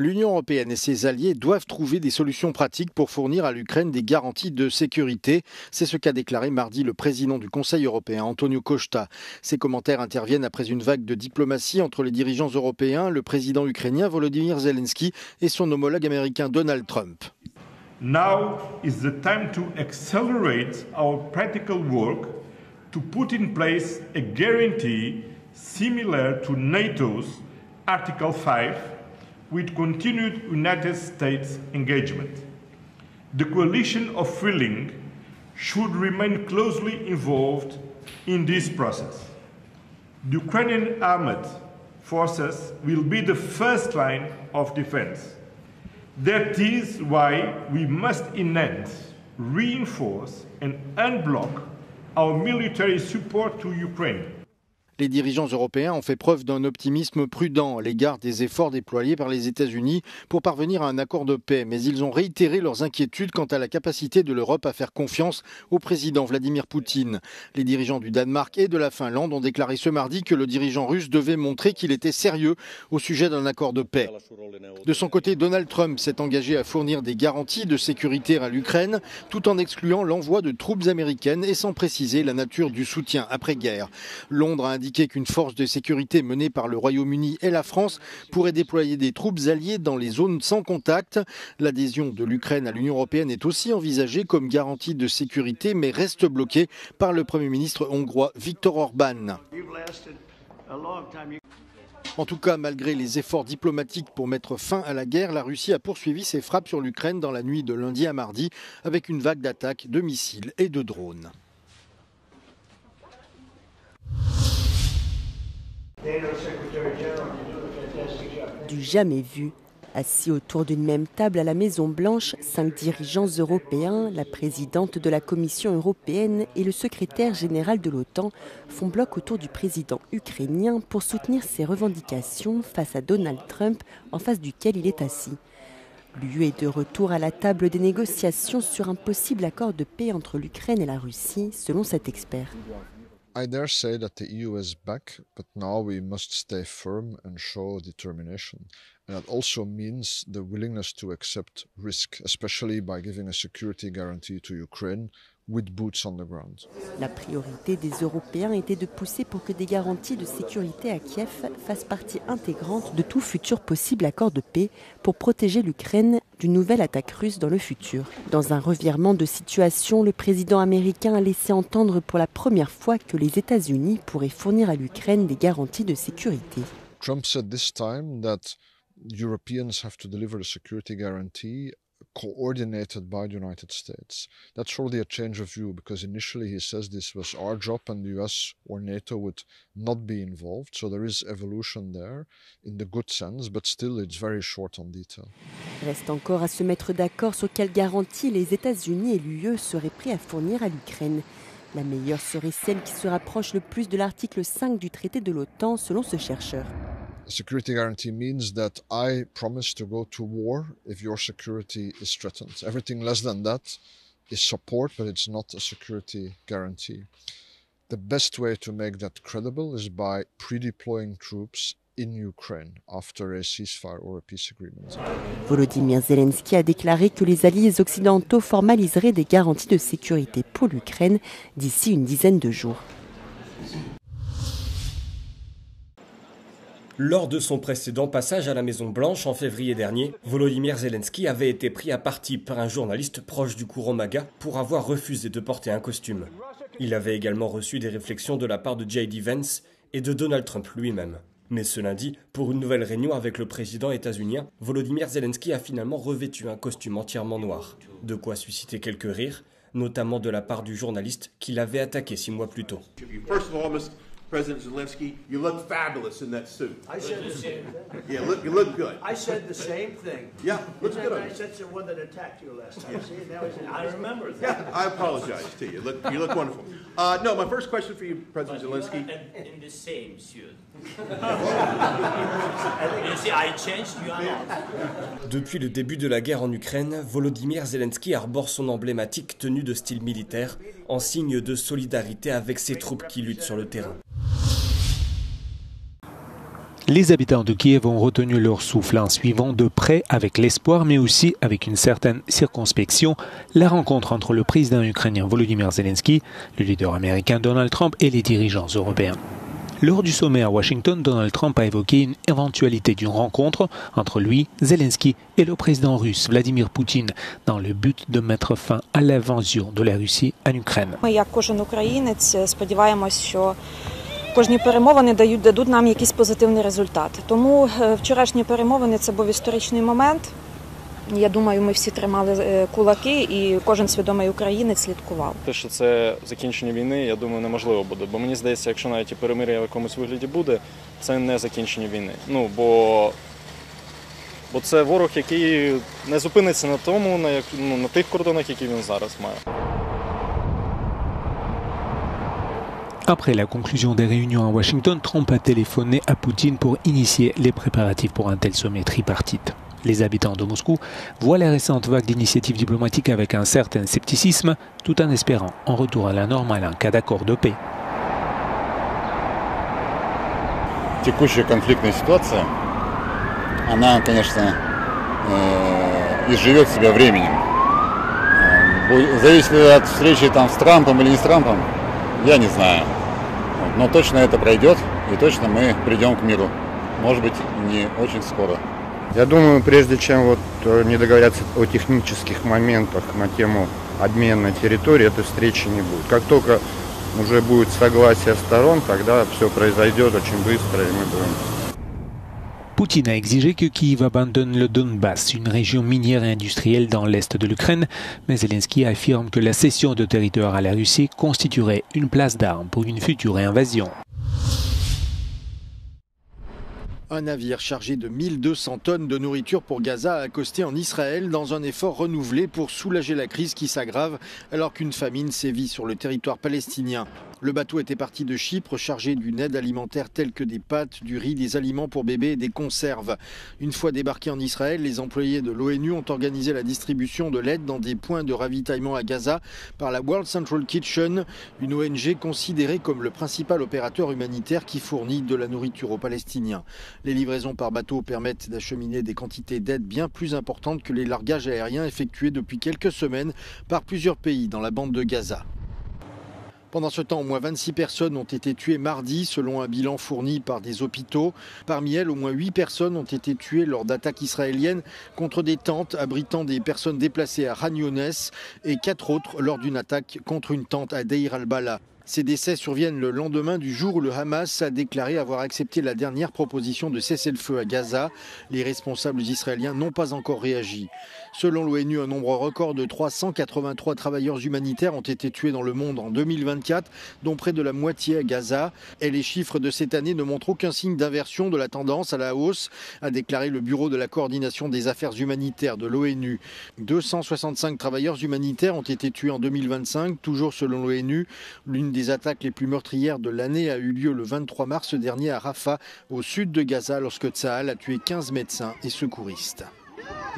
L'Union européenne et ses alliés doivent trouver des solutions pratiques pour fournir à l'Ukraine des garanties de sécurité. C'est ce qu'a déclaré mardi le président du Conseil européen, Antonio Costa. Ces commentaires interviennent après une vague de diplomatie entre les dirigeants européens, le président ukrainien Volodymyr Zelensky et son homologue américain Donald Trump. Now is the time to accelerate our practical work to put in place a guarantee similar to NATO's Article 5 with continued United States engagement. The coalition of willing should remain closely involved in this process. The Ukrainian armed forces will be the first line of defense. That is why we must enhance, reinforce and unblock our military support to Ukraine. Les dirigeants européens ont fait preuve d'un optimisme prudent à l'égard des efforts déployés par les États-Unis pour parvenir à un accord de paix, mais ils ont réitéré leurs inquiétudes quant à la capacité de l'Europe à faire confiance au président Vladimir Poutine. Les dirigeants du Danemark et de la Finlande ont déclaré ce mardi que le dirigeant russe devait montrer qu'il était sérieux au sujet d'un accord de paix. De son côté, Donald Trump s'est engagé à fournir des garanties de sécurité à l'Ukraine, tout en excluant l'envoi de troupes américaines et sans préciser la nature du soutien après-guerre. Londres a indiqué qu'une force de sécurité menée par le Royaume-Uni et la France pourrait déployer des troupes alliées dans les zones sans contact. L'adhésion de l'Ukraine à l'Union européenne est aussi envisagée comme garantie de sécurité, mais reste bloquée par le Premier ministre hongrois Viktor Orban. En tout cas, malgré les efforts diplomatiques pour mettre fin à la guerre, la Russie a poursuivi ses frappes sur l'Ukraine dans la nuit de lundi à mardi avec une vague d'attaques de missiles et de drones. Du jamais vu, assis autour d'une même table à la Maison-Blanche, 5 dirigeants européens, la présidente de la Commission européenne et le secrétaire général de l'OTAN font bloc autour du président ukrainien pour soutenir ses revendications face à Donald Trump, en face duquel il est assis. L'UE est de retour à la table des négociations sur un possible accord de paix entre l'Ukraine et la Russie, selon cet expert. I dare say that the EU is back, but now we must stay firm and show determination. And that also means the willingness to accept risk, especially by giving a security guarantee to Ukraine with boots on the ground. La priorité des Européens était de pousser pour que des garanties de sécurité à Kiev fassent partie intégrante de tout futur possible accord de paix pour protéger l'Ukraine d'une nouvelle attaque russe dans le futur. Dans un revirement de situation, le président américain a laissé entendre pour la première fois que les États-Unis pourraient fournir à l'Ukraine des garanties de sécurité. Trump said this time that Europeans have to deliver a security guarantee coordinated by the United States. That's already a change of view because initially he says this was our job and the US or NATO would not be involved. So there is evolution there in the good sense, but still it's very short on detail. Reste encore à se mettre d'accord sur quelles garanties les États-Unis et l'UE seraient prêts à fournir à l'Ukraine. La meilleure serait celle qui se rapproche le plus de l'article 5 du traité de l'OTAN, selon ce chercheur. A security guarantee means that I promise to go to war if your security is threatened. Everything less than that is support, but it's not a security guarantee. The best way to make that credible is by pre-deploying troops in Ukraine after a ceasefire or a peace agreement. Volodymyr Zelensky a déclaré que les alliés occidentaux formaliseraient des garanties de sécurité pour l'Ukraine d'ici une dizaine de jours. Lors de son précédent passage à la Maison-Blanche en février dernier, Volodymyr Zelensky avait été pris à partie par un journaliste proche du courant MAGA pour avoir refusé de porter un costume. Il avait également reçu des réflexions de la part de J.D. Vance et de Donald Trump lui-même. Mais ce lundi, pour une nouvelle réunion avec le président états-unien, Volodymyr Zelensky a finalement revêtu un costume entièrement noir. De quoi susciter quelques rires, notamment de la part du journaliste qui l'avait attaqué 6 mois plus tôt. President Zelensky, you look fabulous in that suit. I said the same thing. Yeah, you look good. I said the same thing. Yeah, looks good. I said to the one that attacked you last time. See, now he's I remember that. Yeah, I apologize to you. You look wonderful. No, my first question for you, President Zelensky. In the same suit. You see, I changed, you are not. Depuis le début de la guerre en Ukraine, Volodymyr Zelensky arbore son emblématique tenue de style militaire en signe de solidarité avec ses troupes qui luttent sur le terrain. Les habitants de Kiev ont retenu leur souffle en suivant de près, avec l'espoir mais aussi avec une certaine circonspection, la rencontre entre le président ukrainien Volodymyr Zelensky, le leader américain Donald Trump et les dirigeants européens. Lors du sommet à Washington, Donald Trump a évoqué une éventualité d'une rencontre entre lui, Zelensky et le président russe Vladimir Poutine dans le but de mettre fin à l'invasion de la Russie en Ukraine. Кожні перемовини дадуть нам якийсь позитивний результат. Тому вчорашні перемовини – це був історичний момент. Я думаю, ми всі тримали кулаки і кожен свідомий українець слідкував. Те, що це закінчення війни, я думаю, неможливо буде. Бо мені здається, якщо навіть і перемир'я в якомусь вигляді буде, це не закінчення війни. Бо це ворог, який не зупиниться на тому, на тих кордонах, які він зараз має. Après la conclusion des réunions à Washington, Trump a téléphoné à Poutine pour initier les préparatifs pour un tel sommet tripartite. Les habitants de Moscou voient la récente vague d'initiatives diplomatiques avec un certain scepticisme, tout en espérant un retour à la normale en cas d'accord de paix. Текущая конфликтная ситуация, она, конечно, изживет себя временем. Зависит ли от встречи с Трампом или не с Трампом, я не знаю. Но точно это пройдет, и точно мы придем к миру. Может быть, не очень скоро. Я думаю, прежде чем не договорятся о технических моментах на тему обмена территории, этой встречи не будет. Как только уже будет согласие сторон, тогда все произойдет очень быстро, и мы будем... Poutine a exigé que Kiev abandonne le Donbass, une région minière et industrielle dans l'est de l'Ukraine, mais Zelensky affirme que la cession de territoire à la Russie constituerait une place d'armes pour une future invasion. Un navire chargé de 1200 tonnes de nourriture pour Gaza a accosté en Israël dans un effort renouvelé pour soulager la crise qui s'aggrave alors qu'une famine sévit sur le territoire palestinien. Le bateau était parti de Chypre chargé d'une aide alimentaire telle que des pâtes, du riz, des aliments pour bébés et des conserves. Une fois débarqués en Israël, les employés de l'ONU ont organisé la distribution de l'aide dans des points de ravitaillement à Gaza par la World Central Kitchen, une ONG considérée comme le principal opérateur humanitaire qui fournit de la nourriture aux Palestiniens. Les livraisons par bateau permettent d'acheminer des quantités d'aide bien plus importantes que les largages aériens effectués depuis quelques semaines par plusieurs pays dans la bande de Gaza. Pendant ce temps, au moins 26 personnes ont été tuées mardi, selon un bilan fourni par des hôpitaux. Parmi elles, au moins 8 personnes ont été tuées lors d'attaques israéliennes contre des tentes abritant des personnes déplacées à Khan Younes et 4 autres lors d'une attaque contre une tente à Deir al-Bala. Ces décès surviennent le lendemain du jour où le Hamas a déclaré avoir accepté la dernière proposition de cessez-le-feu à Gaza. Les responsables israéliens n'ont pas encore réagi. Selon l'ONU, un nombre record de 383 travailleurs humanitaires ont été tués dans le monde en 2024, dont près de la moitié à Gaza. Et les chiffres de cette année ne montrent aucun signe d'inversion de la tendance à la hausse, a déclaré le Bureau de la coordination des affaires humanitaires de l'ONU. 265 travailleurs humanitaires ont été tués en 2025, toujours selon l'ONU. L'une des attaques les plus meurtrières de l'année a eu lieu le 23 mars dernier à Rafah, au sud de Gaza, lorsque Tsahal a tué 15 médecins et secouristes.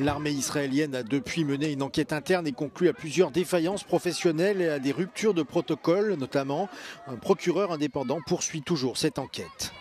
L'armée israélienne a depuis mené une enquête interne et conclu à plusieurs défaillances professionnelles et à des ruptures de protocole, notamment. Un procureur indépendant poursuit toujours cette enquête.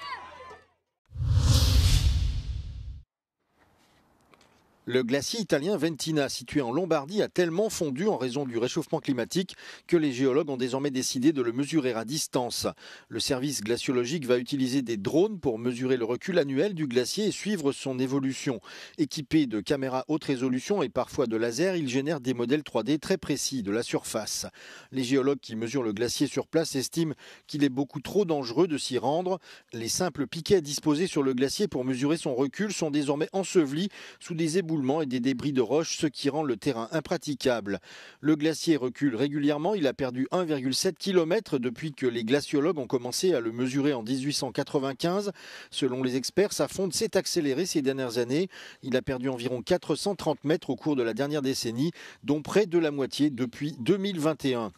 Le glacier italien Ventina, situé en Lombardie, a tellement fondu en raison du réchauffement climatique que les géologues ont désormais décidé de le mesurer à distance. Le service glaciologique va utiliser des drones pour mesurer le recul annuel du glacier et suivre son évolution. Équipés de caméras haute résolution et parfois de lasers, ils génèrent des modèles 3D très précis de la surface. Les géologues qui mesurent le glacier sur place estiment qu'il est beaucoup trop dangereux de s'y rendre. Les simples piquets disposés sur le glacier pour mesurer son recul sont désormais ensevelis sous des éboulements et des débris de roches, ce qui rend le terrain impraticable. Le glacier recule régulièrement, il a perdu 1,7 km depuis que les glaciologues ont commencé à le mesurer en 1895. Selon les experts, sa fonte s'est accélérée ces dernières années. Il a perdu environ 430 mètres au cours de la dernière décennie, dont près de la moitié depuis 2021.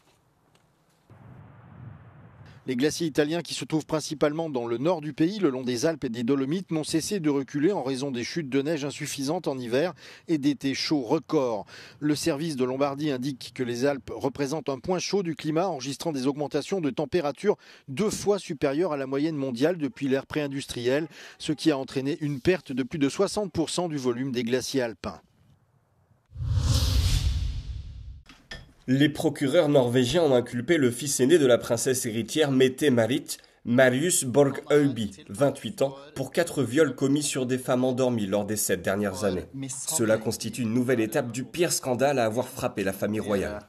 Les glaciers italiens qui se trouvent principalement dans le nord du pays, le long des Alpes et des Dolomites, n'ont cessé de reculer en raison des chutes de neige insuffisantes en hiver et d'étés chauds records. Le service de Lombardie indique que les Alpes représentent un point chaud du climat, enregistrant des augmentations de température 2 fois supérieures à la moyenne mondiale depuis l'ère pré-industrielle, ce qui a entraîné une perte de plus de 60% du volume des glaciers alpins. Les procureurs norvégiens ont inculpé le fils aîné de la princesse héritière Mette-Marit, Marius Borg-Øyby, 28 ans, pour 4 viols commis sur des femmes endormies lors des 7 dernières années. Cela constitue une nouvelle étape du pire scandale à avoir frappé la famille royale.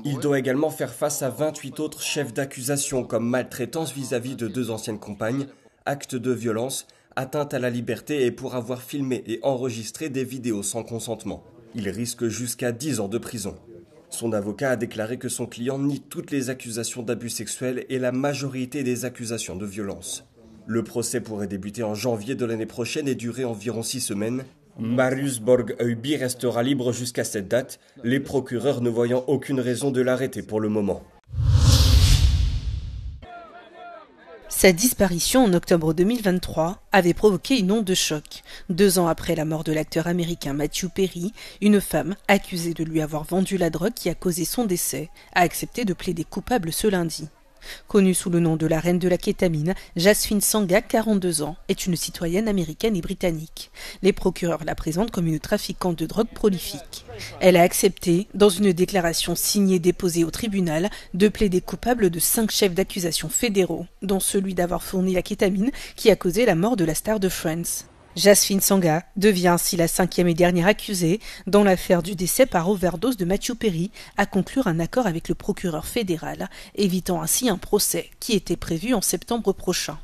Il doit également faire face à 28 autres chefs d'accusation comme maltraitance vis-à-vis de 2 anciennes compagnes, actes de violence, atteinte à la liberté et pour avoir filmé et enregistré des vidéos sans consentement. Il risque jusqu'à 10 ans de prison. Son avocat a déclaré que son client nie toutes les accusations d'abus sexuels et la majorité des accusations de violence. Le procès pourrait débuter en janvier de l'année prochaine et durer environ 6 semaines. Marius Borg-Øyby restera libre jusqu'à cette date, les procureurs ne voyant aucune raison de l'arrêter pour le moment. Sa disparition en octobre 2023 avait provoqué une onde de choc. 2 ans après la mort de l'acteur américain Matthew Perry, une femme, accusée de lui avoir vendu la drogue qui a causé son décès, a accepté de plaider coupable ce lundi. Connue sous le nom de la reine de la kétamine, Jasmine Sangha, 42 ans, est une citoyenne américaine et britannique. Les procureurs la présentent comme une trafiquante de drogue prolifique. Elle a accepté, dans une déclaration signée déposée au tribunal, de plaider coupable de 5 chefs d'accusation fédéraux, dont celui d'avoir fourni la kétamine qui a causé la mort de la star de Friends. Jasmine Sangha devient ainsi la 5e et dernière accusée dans l'affaire du décès par overdose de Matthew Perry à conclure un accord avec le procureur fédéral, évitant ainsi un procès qui était prévu en septembre prochain.